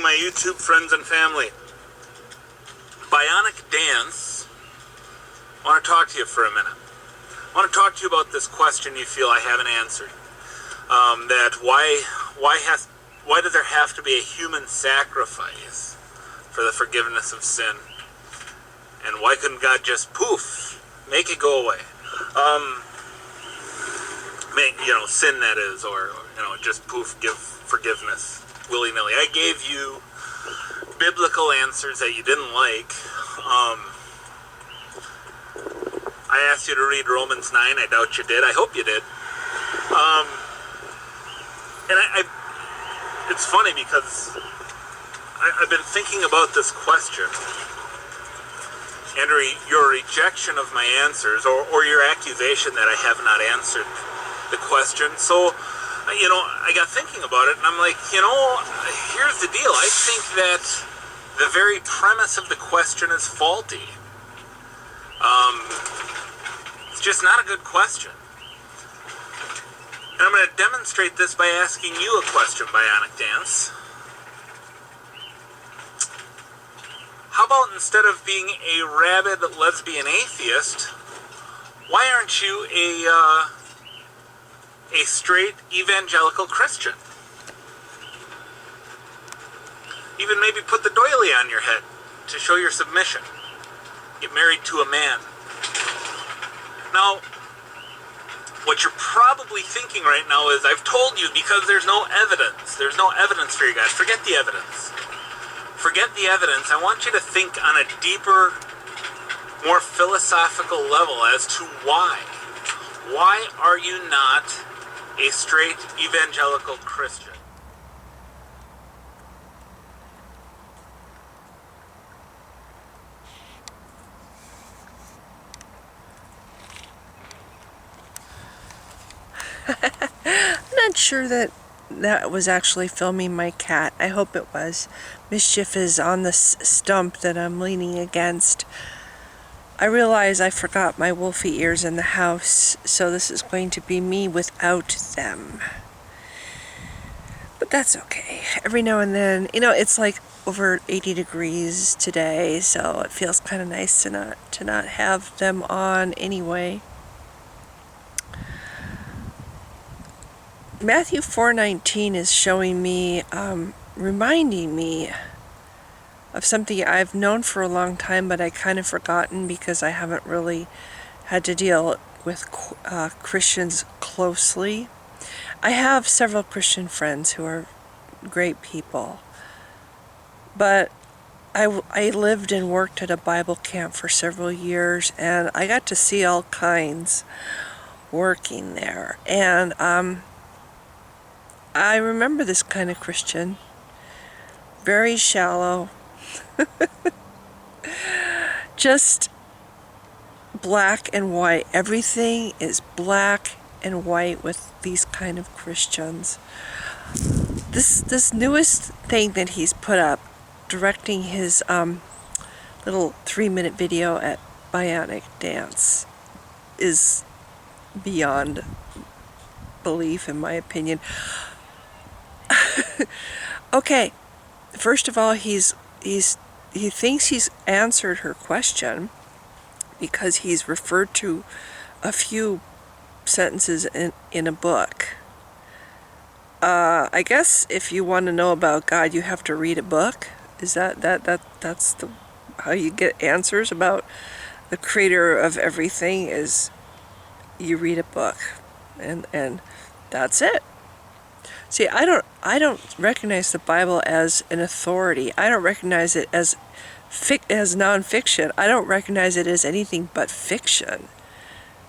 my YouTube friends and family. Bionic Dance, I want to talk to you for a minute. I want to talk to you about this question you feel I haven't answered. That why does there have to be a human sacrifice for the forgiveness of sin? And why couldn't God just poof, make it go away? Sin that is, or just poof, give forgiveness willy-nilly. I gave you biblical answers that you didn't like. I asked you to read Romans 9. I doubt you did. I hope you did. And it's funny because I've been thinking about this question and your rejection of my answers, or your accusation that I have not answered the question. So, I got thinking about it, and I'm like, here's the deal. I think that the very premise of the question is faulty. It's just not a good question. And I'm going to demonstrate this by asking you a question, Bionic Dance. How about instead of being a rabid lesbian atheist, why aren't you a straight evangelical Christian? Even maybe put the doily on your head to show your submission. Get married to a man. Now, what you're probably thinking right now is, I've told you because there's no evidence. There's no evidence for you guys. Forget the evidence. Forget the evidence. I want you to think on a deeper, more philosophical level as to why. Why are you not a straight evangelical Christian? I'm not sure that was actually filming my cat. I hope it was. Mischief is on the stump that I'm leaning against. I realize I forgot my wolfie ears in the house, so this is going to be me without them. But that's okay. Every now and then, it's like over 80 degrees today, so it feels kind of nice to not have them on anyway. Matthew4:19 is showing me, reminding me of something I've known for a long time, but I kind of forgotten because I haven't really had to deal with Christians closely. I have several Christian friends who are great people, but I lived and worked at a Bible camp for several years, and I got to see all kinds working there. And I remember this kind of Christian, very shallow, just black and white. Everything is black and white with these kind of Christians. This newest thing that he's put up, directing his little 3-minute video at Bionic Dance, is beyond belief, in my opinion. Okay, first of all, he thinks he's answered her question because he's referred to a few sentences in a book. I guess if you want to know about God, you have to read a book. Is that's how you get answers about the creator of everything? Is you read a book, and that's it. See, I don't recognize the Bible as an authority. I don't recognize it as nonfiction. I don't recognize it as anything but fiction.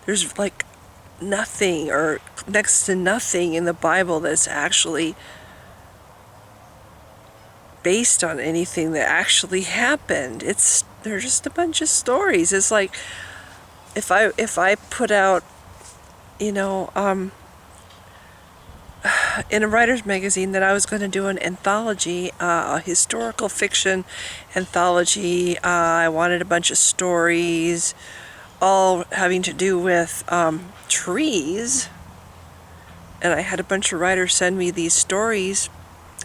There's like nothing or next to nothing in the Bible that's actually based on anything that actually happened. They're just a bunch of stories. It's like if I put out, in a writer's magazine that I was going to do an anthology, a historical fiction anthology. I wanted a bunch of stories, all having to do with trees. And I had a bunch of writers send me these stories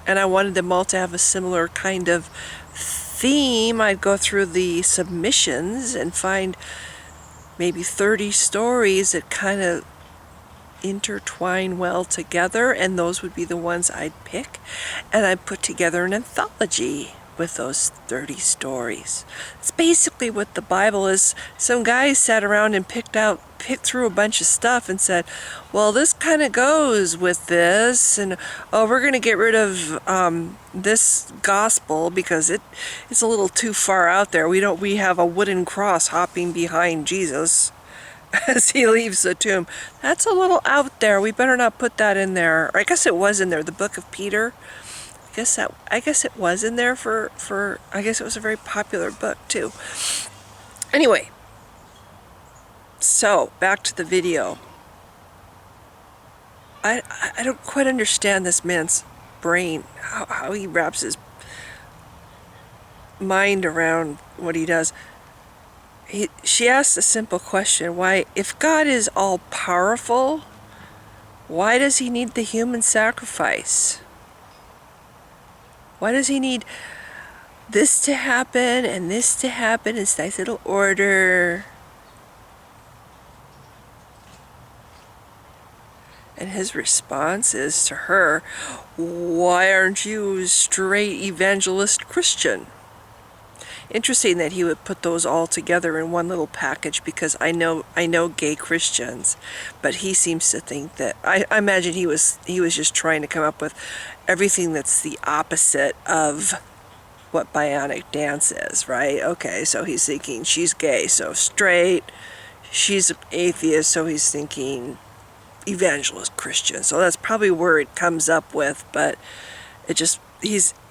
and I wanted them all to have a similar kind of theme, I'd go through the submissions and find maybe 30 stories that kind of intertwine well together, and those would be the ones I'd pick, and I'd put together an anthology with those 30 stories. It's basically what the Bible is. Some guys sat around and picked through a bunch of stuff and said, well, this kind of goes with this, and oh, we're going to get rid of this gospel because it's a little too far out there. We have a wooden cross hopping behind Jesus as he leaves the tomb. That's a little out there. We better not put that in there. Or I guess it was in there. The book of Peter. I guess it was in there for I guess it was a very popular book too. Anyway, so back to the video. I don't quite understand this man's brain, how he wraps his mind around what he does. She asked a simple question: why, if God is all powerful, why does he need the human sacrifice? Why does he need this to happen and this to happen in nice little order? And his response is to her, why aren't you a straight evangelist Christian? Interesting that he would put those all together in one little package, because I know gay Christians, but he seems to think that I imagine he was just trying to come up with everything that's the opposite of what bionic dance is, right? Okay, so he's thinking she's gay, so straight. She's an atheist, so he's thinking evangelist Christian. So that's probably where it comes up with, but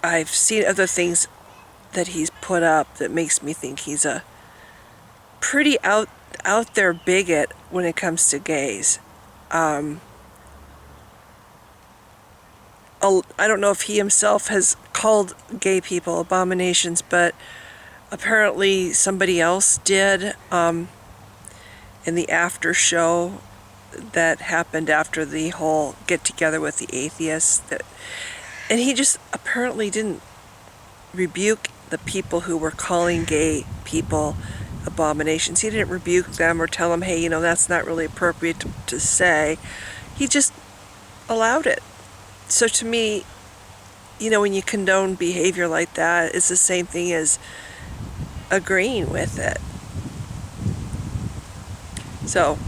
I've seen other things that he's put up that makes me think he's a pretty out there bigot when it comes to gays. I don't know if he himself has called gay people abominations, but apparently somebody else did in the after show that happened after the whole get together with the atheists. And he just apparently didn't rebuke the people who were calling gay people abominations. He didn't rebuke them or tell them, hey, that's not really appropriate to say. He just allowed it. So to me, when you condone behavior like that, it's the same thing as agreeing with it. So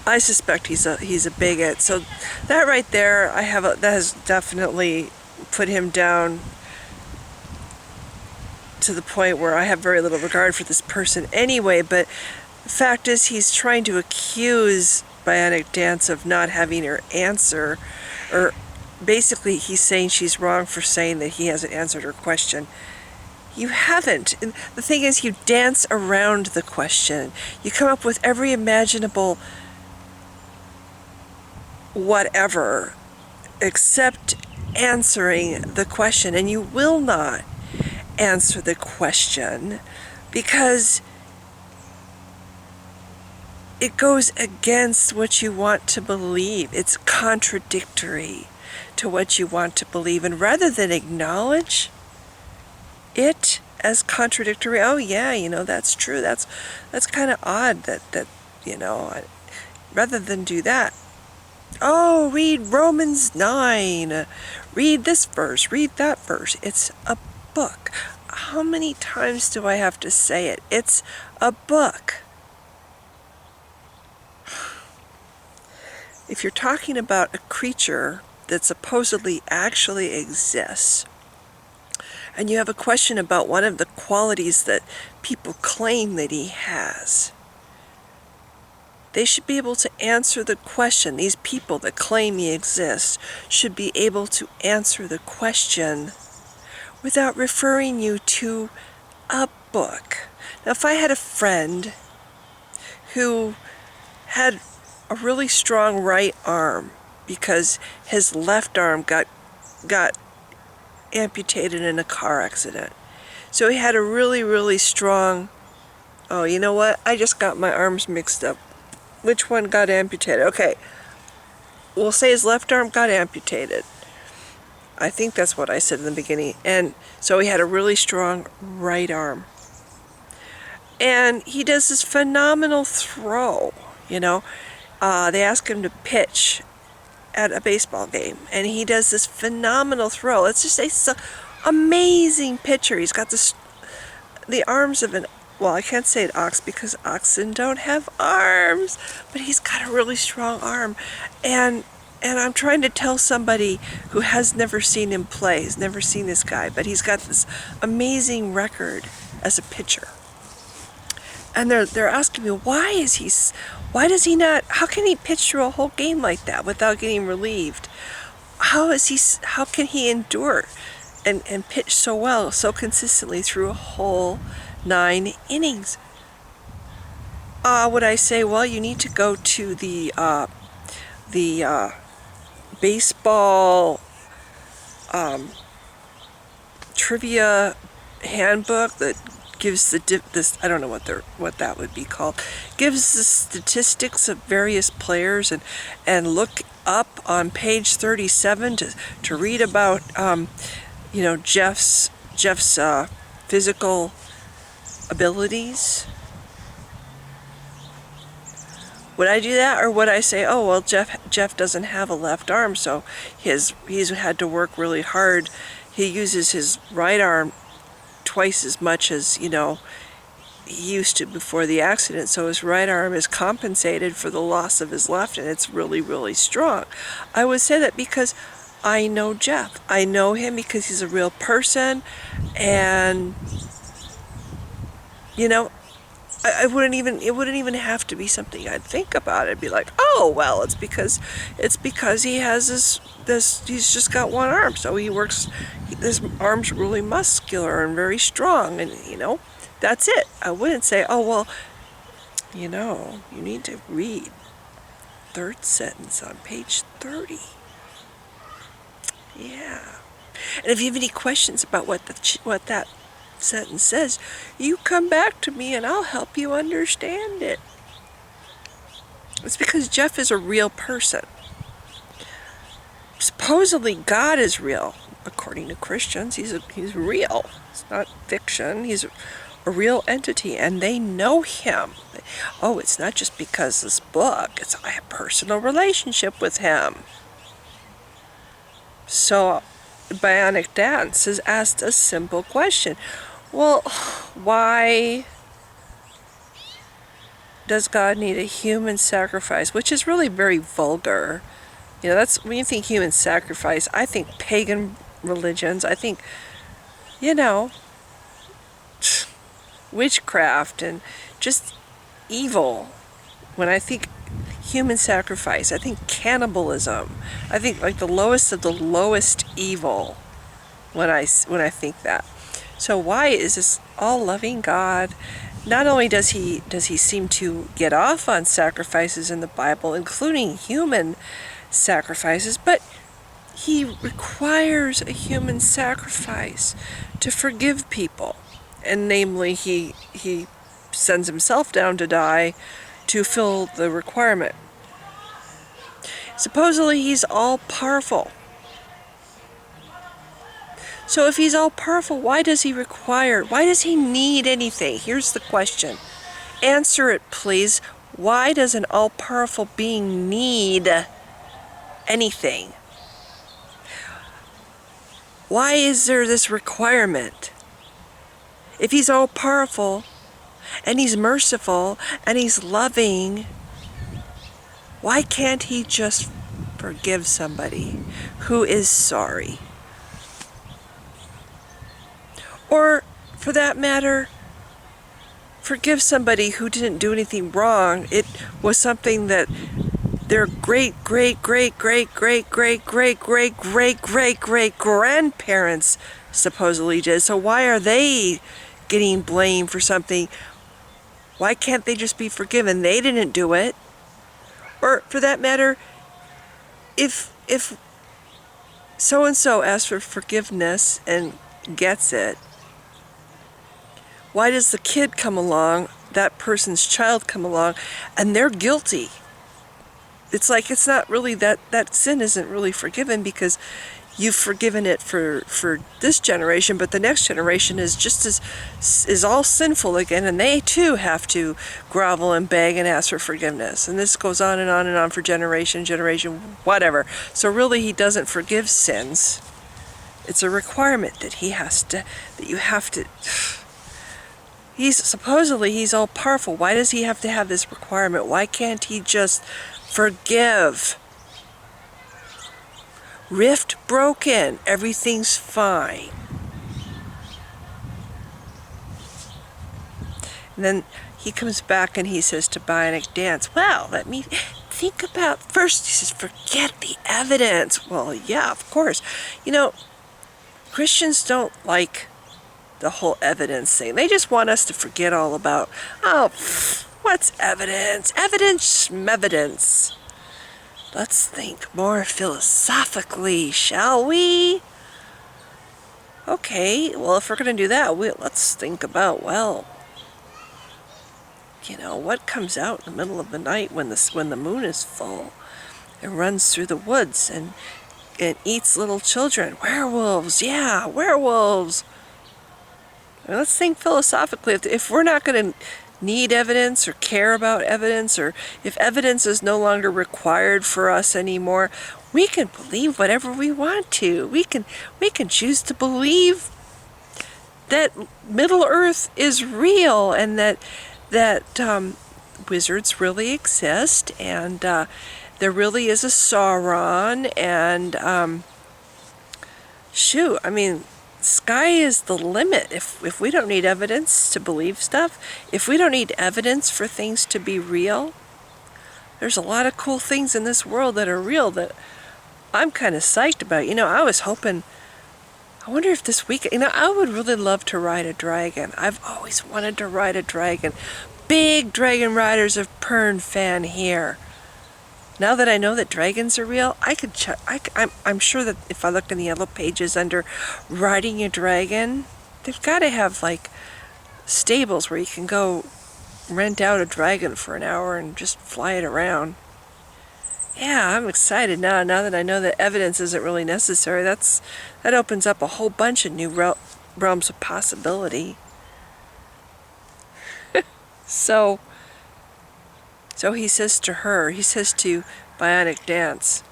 I suspect he's a bigot. So that right there, that has definitely put him down to the point where I have very little regard for this person anyway. But the fact is, he's trying to accuse Bionic Dance of not having her answer, or basically he's saying she's wrong for saying that he hasn't answered her question. You haven't. And the thing is, you dance around the question. You come up with every imaginable whatever except answering the question, and you will not answer the question because it goes against what you want to believe. It's contradictory to what you want to believe, and rather than acknowledge it as contradictory, oh yeah, that's true, that's kind of odd that rather than do that, oh, read Romans 9, read this verse, read that verse. It's a book. How many times do I have to say it? It's a book. If you're talking about a creature that supposedly actually exists, and you have a question about one of the qualities that people claim that he has, they should be able to answer the question. These people that claim he exists should be able to answer the question without referring you to a book. Now, if I had a friend who had a really strong right arm because his left arm got amputated in a car accident, so he had a really, really strong, oh, you know what? I just got my arms mixed up. Which one got amputated? Okay, we'll say his left arm got amputated. I think that's what I said in the beginning. And so he had a really strong right arm. And he does this phenomenal throw, you know. They ask him to pitch at a baseball game, and he does this phenomenal throw. Let's just say, so amazing pitcher. He's got the arms of an, well, I can't say an ox because oxen don't have arms, but he's got a really strong arm. And I'm trying to tell somebody who has never seen him play, has never seen this guy, but he's got this amazing record as a pitcher. And they're asking me, why does he not, how can he pitch through a whole game like that without getting relieved? How can he endure and pitch so well, so consistently through a whole 9 innings? Would I say, well, you need to go to the baseball trivia handbook that gives this, I don't know what that would be called, gives the statistics of various players, and look up on page 37 to read about Jeff's physical abilities. Would I do that, or would I say, oh well, Jeff doesn't have a left arm, so he's had to work really hard. He uses his right arm twice as much as he used to before the accident, so his right arm is compensated for the loss of his left, and it's really, really strong. I would say that because I know Jeff. I know him because he's a real person, and it wouldn't even have to be something I'd think about. It'd be like, oh well, it's because he has this he's just got one arm, so he works, his arm's really muscular and very strong, and that's it. I wouldn't say, oh well, you need to read third sentence on page 30. Yeah. And if you have any questions about what that sentence says, you come back to me and I'll help you understand it. It's because Jeff is a real person. Supposedly God is real, according to Christians. He's real. It's not fiction. He's a real entity, and they know him. Oh, it's not just because this book. I have a personal relationship with him. So Bionic Dance has asked a simple question. Well, why does God need a human sacrifice? Which is really very vulgar. That's when you think human sacrifice, I think pagan religions. I think, witchcraft and just evil. When I think human sacrifice, I think cannibalism. I think like the lowest of the lowest evil when I think that. So why is this all-loving God? Not only does he seem to get off on sacrifices in the Bible, including human sacrifices, but he requires a human sacrifice to forgive people. And namely, he sends himself down to die to fill the requirement. Supposedly he's all-powerful. So if he's all-powerful, why does he need anything? Here's the question. Answer it, please. Why does an all-powerful being need anything? Why is there this requirement? If he's all-powerful, and he's merciful, and he's loving, why can't he just forgive somebody who is sorry? Or, for that matter, forgive somebody who didn't do anything wrong. It was something that their great-great-great-great-great-great-great-great-great-great-grandparents supposedly did. So why are they getting blamed for something? Why can't they just be forgiven? They didn't do it. Or, for that matter, if so-and-so asks for forgiveness and gets it, why does the kid come along, that person's child come along, and they're guilty? It's like it's not really that sin isn't really forgiven because you've forgiven it for this generation, but the next generation is just is all sinful again, and they too have to grovel and beg and ask for forgiveness. And this goes on and on and on for generation, whatever. So really, he doesn't forgive sins. It's a requirement that you have to. He's all powerful. Why does he have to have this requirement? Why can't he just forgive? Rift broken, everything's fine. And then he comes back and he says to Bionic Dance, well, let me think about first. He says, forget the evidence. Well, yeah, of course. You know, Christians don't like the whole evidence thing. They just want us to forget all about, what's evidence? Evidence. Let's think more philosophically, shall we? Okay, well, if we're going to do that, let's think about, what comes out in the middle of the night when the moon is full and runs through the woods and eats little children. Werewolves, yeah, werewolves. Let's think philosophically. If we're not going to need evidence or care about evidence, or if evidence is no longer required for us anymore, we can believe whatever we want to. We can choose to believe that Middle Earth is real, and that wizards really exist, and there really is a Sauron, and sky is the limit. If we don't need evidence to believe stuff, if we don't need evidence for things to be real, there's a lot of cool things in this world that are real that I'm kind of psyched about. I was hoping, I wonder if this weekend, I would really love to ride a dragon. I've always wanted to ride a dragon. Big Dragon Riders of Pern fan here. Now that I know that dragons are real, I'm sure that if I look in the yellow pages under riding a dragon, they've got to have stables where you can go rent out a dragon for an hour and just fly it around. Yeah, I'm excited now that I know that evidence isn't really necessary. That opens up a whole bunch of new realms of possibility. So he says to Bionic Dance,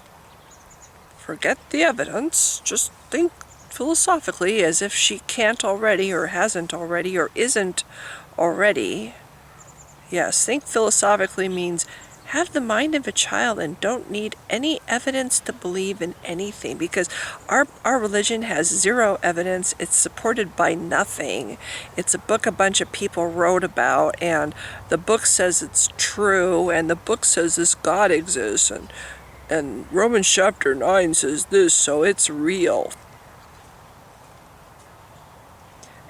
forget the evidence, just think philosophically, as if she can't already, or hasn't already, or isn't already. Yes, think philosophically means have the mind of a child and don't need any evidence to believe in anything, because our religion has zero evidence. It's supported by nothing. It's a book a bunch of people wrote about, and the book says it's true, and the book says this God exists, and Romans chapter 9 says this, so it's real.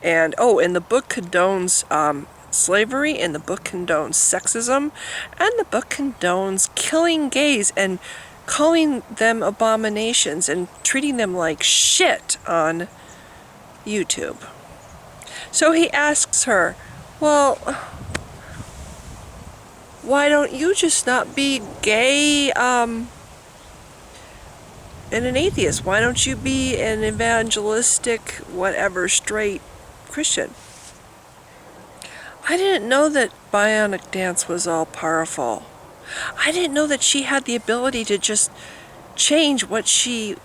And the book condones slavery, and the book condones sexism, and the book condones killing gays and calling them abominations and treating them like shit on YouTube. So he asks her, well, why don't you just not be gay and an atheist? Why don't you be an evangelistic, whatever, straight Christian? I didn't know that Bionic Dance was all powerful. I didn't know that she had the ability to just change what she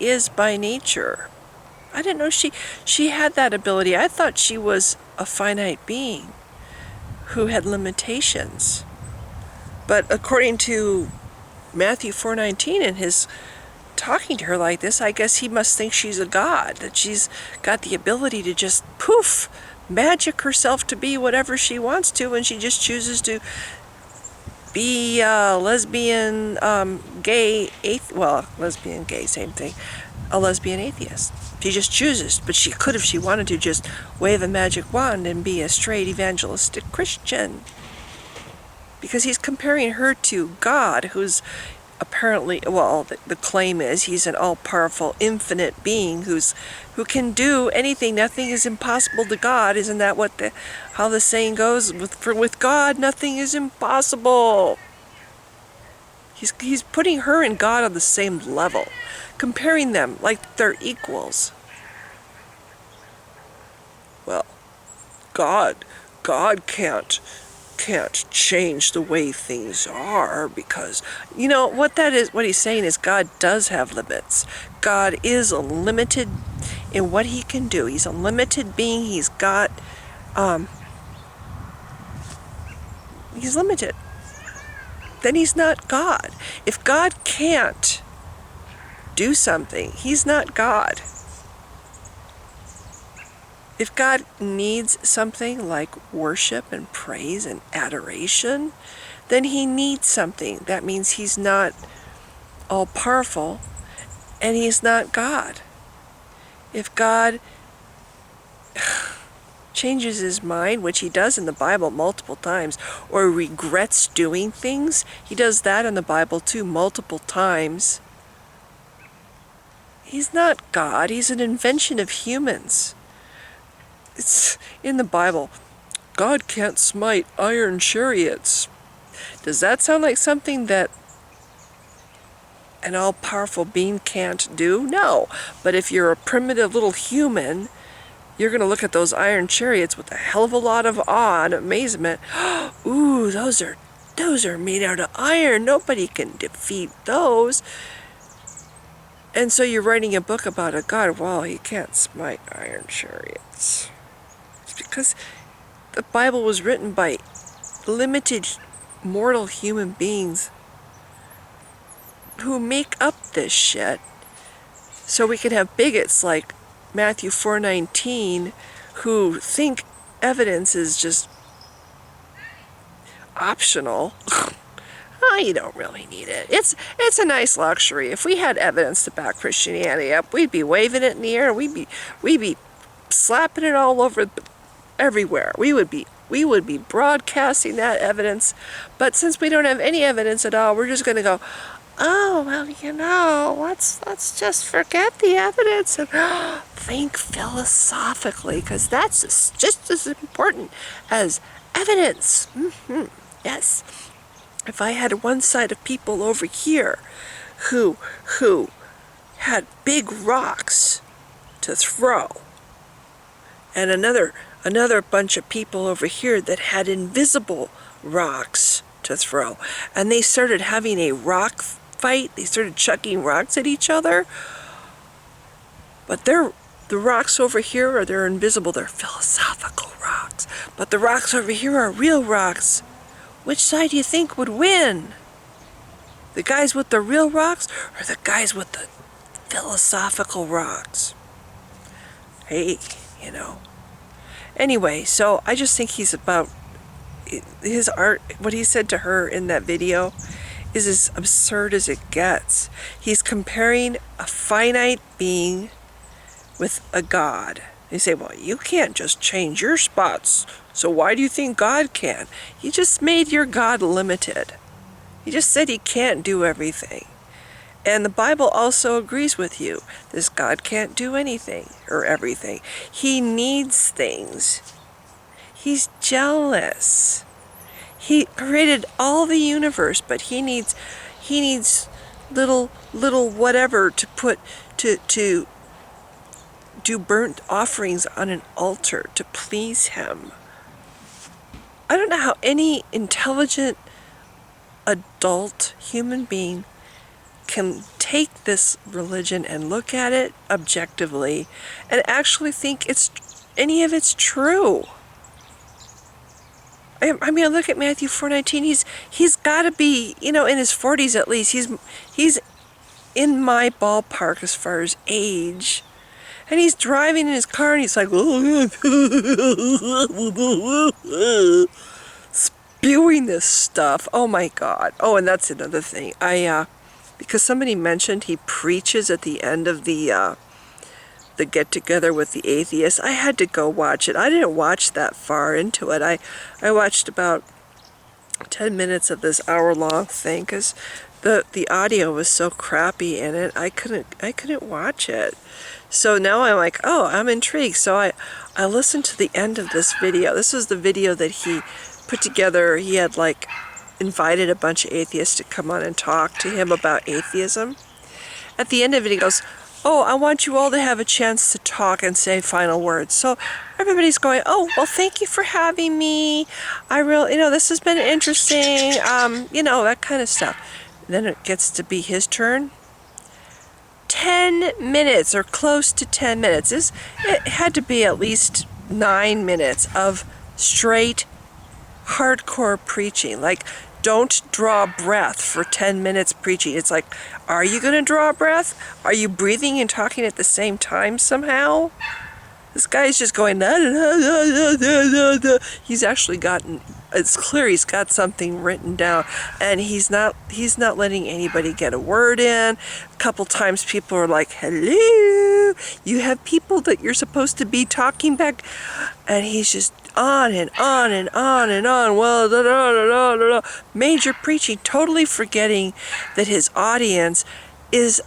is by nature. I didn't know she had that ability. I thought she was a finite being who had limitations. But according to Matthew4Nineteen and his talking to her like this, I guess he must think she's a god, that she's got the ability to just poof, magic herself to be whatever she wants to, and she just chooses to be lesbian, gay, lesbian, gay, same thing, a lesbian atheist. She just chooses, but she could, if she wanted to, just wave a magic wand and be a straight evangelistic Christian. Because he's comparing her to God, who's apparently, the claim is he's an all-powerful, infinite being who can do anything. Nothing is impossible to God. Isn't that how the saying goes? With God, nothing is impossible. He's putting her and God on the same level, comparing them like they're equals. Well, God can't change the way things are, because what he's saying is God does have limits. God is limited in what he can do. He's a limited being. He's limited. Then he's not God. If God can't do something, he's not God. If God needs something like worship and praise and adoration, then he needs something. That means he's not all-powerful, and he's not God. If God changes his mind, which he does in the Bible multiple times, or regrets doing things, he does that in the Bible too multiple times, he's not God. He's an invention of humans. It's in the Bible. God can't smite iron chariots. Does that sound like something that an all-powerful being can't do? No. But if you're a primitive little human, you're going to look at those iron chariots with a hell of a lot of awe and amazement. Ooh, those are made out of iron. Nobody can defeat those. And so you're writing a book about a God. Well, he can't smite iron chariots. It's because the Bible was written by limited mortal human beings who make up this shit, so we can have bigots like Matthew4Nineteen who think evidence is just optional. Oh, you don't really need it. It's a nice luxury. If we had evidence to back Christianity up, we'd be waving it in the air. We'd be slapping it all over everywhere. We would be broadcasting that evidence. But since we don't have any evidence at all, we're just going to go, oh, well, let's just forget the evidence and think philosophically, because that's just as important as evidence. Yes. If I had one side of people over here who had big rocks to throw, and another bunch of people over here that had invisible rocks to throw, and they started having a rock fight, they started chucking rocks at each other, but the rocks over here they're invisible, they're philosophical rocks, but the rocks over here are real rocks. Which side do you think would win? The guys with the real rocks or the guys with the philosophical rocks? Hey, Anyway, so I just think he's about his art. What he said to her in that video is as absurd as it gets. He's comparing a finite being with a God. They say, well, you can't just change your spots, so why do you think God can? You just made your God limited. He just said he can't do everything. And the Bible also agrees with you. This God can't do anything or everything. He needs things. He's jealous. He created all the universe, but he needs little whatever to put to do burnt offerings on an altar to please him. I don't know how any intelligent adult human being can take this religion and look at it objectively and actually think any of it's true. I mean, look at Matthew4:19. He's got to be, in his 40s at least. He's in my ballpark as far as age. And he's driving in his car and he's like, spewing this stuff. Oh my God. Oh, and that's another thing. Because somebody mentioned he preaches at the end of the get-together with the atheists. I had to go watch it. I didn't watch that far into it. I watched about 10 minutes of this hour-long thing because the audio was so crappy in it. I couldn't watch it. So now I'm like, oh, I'm intrigued. So I listened to the end of this video. This was the video that he put together. He had like invited a bunch of atheists to come on and talk to him about atheism. At the end of it, he goes, "Oh, I want you all to have a chance to talk and say final words." So everybody's going, "Oh, well, thank you for having me. I really, this has been interesting." That kind of stuff. Then it gets to be his turn. 10 minutes or close to 10 minutes. It had to be at least 9 minutes of straight hardcore preaching. Like, don't draw breath for 10 minutes preaching. It's like, are you going to draw breath? Are you breathing and talking at the same time somehow? This guy's just going, da, da, da, da, da, da. He's actually gotten, it's clear he's got something written down, and he's not letting anybody get a word in. A couple times people are like, "Hello, you have people that you're supposed to be talking back," and he's just on and on and on and on. Well, da, da, da, da, da, da. Major preaching, totally forgetting that his audience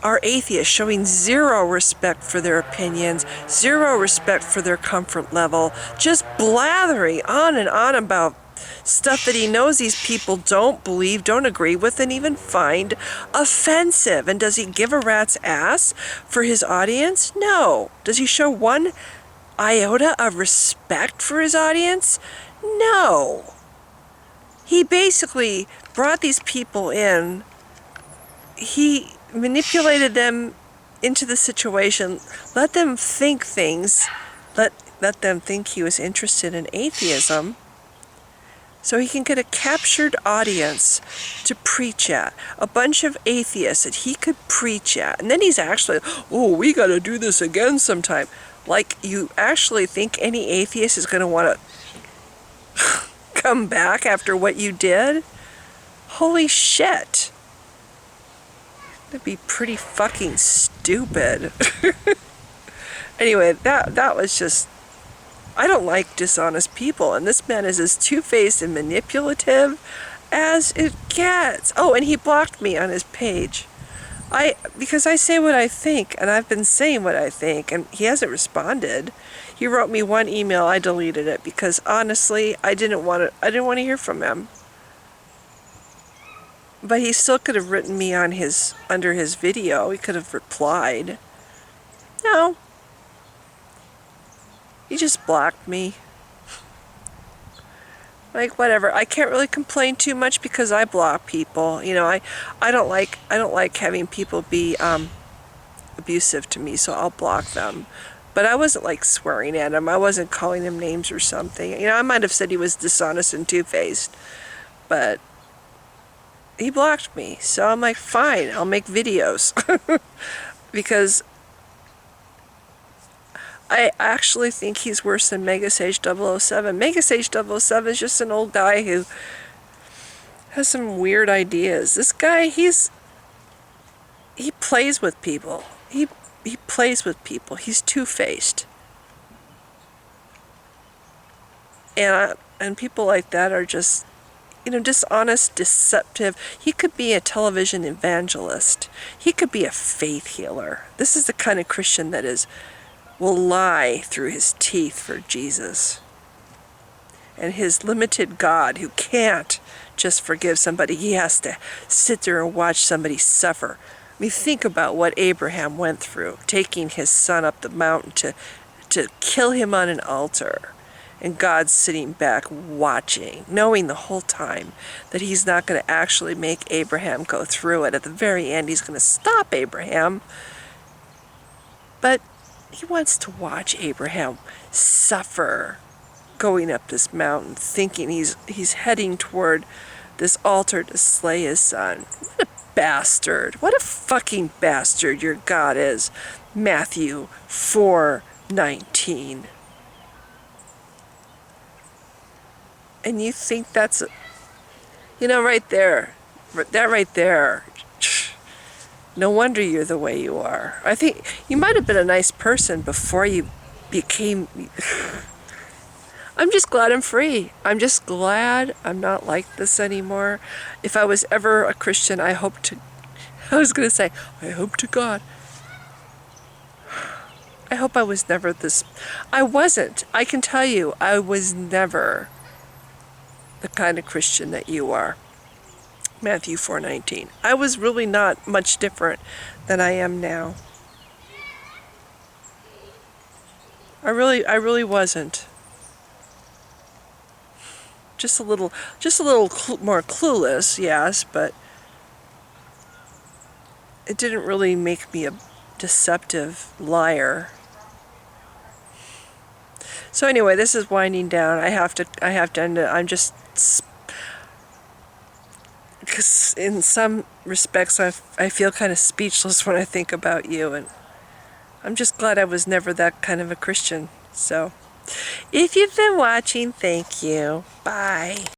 are atheists, showing zero respect for their opinions, zero respect for their comfort level, just blathering on and on about stuff that he knows these people don't believe, don't agree with, and even find offensive. And does he give a rat's ass for his audience? No. Does he show one iota of respect for his audience? No. He basically brought these people in. He manipulated them into the situation, let them think things, let them think he was interested in atheism, so he can get a captured audience to preach at, a bunch of atheists that he could preach at. And then he's actually, "Oh, we got to do this again sometime." Like, you actually think any atheist is going to want to come back after what you did? Holy shit. That'd be pretty fucking stupid. Anyway, that was just, I don't like dishonest people, and this man is as two-faced and manipulative as it gets. Oh, and he blocked me on his page. Because I say what I think, and I've been saying what I think, and he hasn't responded. He wrote me one email, I deleted it because honestly, I didn't want to hear from him. But he still could have written me on under his video. He could have replied. No. He just blocked me. Like, whatever. I can't really complain too much because I block people. I don't like having people be abusive to me, so I'll block them. But I wasn't like swearing at him. I wasn't calling him names or something. I might have said he was dishonest and two-faced, but he blocked me. So I'm like, fine, I'll make videos. Because I actually think he's worse than Megasage 007. Megasage 007 is just an old guy who has some weird ideas. This guy, he plays with people. He plays with people. He's two-faced. And people like that are just, dishonest, deceptive. He could be a television evangelist. He could be a faith healer. This is the kind of Christian that will lie through his teeth for Jesus. And his limited God who can't just forgive somebody. He has to sit there and watch somebody suffer. I mean, think about what Abraham went through, taking his son up the mountain to kill him on an altar. And God's sitting back watching, knowing the whole time that he's not going to actually make Abraham go through it. At the very end, he's going to stop Abraham. But he wants to watch Abraham suffer going up this mountain, thinking he's heading toward this altar to slay his son. What a bastard. What a fucking bastard your God is. Matthew4:19. And you think that's, right there, that right there, no wonder you're the way you are. I think you might have been a nice person before you became, I'm just glad I'm free. I'm just glad I'm not like this anymore. If I was ever a Christian, I hope to God. I hope I was never this. I wasn't. I can tell you, I was never the kind of Christian that you are. Matthew 4:19. I was really not much different than I am now. I really wasn't. Just a little more clueless, yes, but it didn't really make me a deceptive liar. So anyway, this is winding down. I have to end it. I'm just, because in some respects I feel kind of speechless when I think about you, and I'm just glad I was never that kind of a Christian. So if you've been watching, thank you. Bye.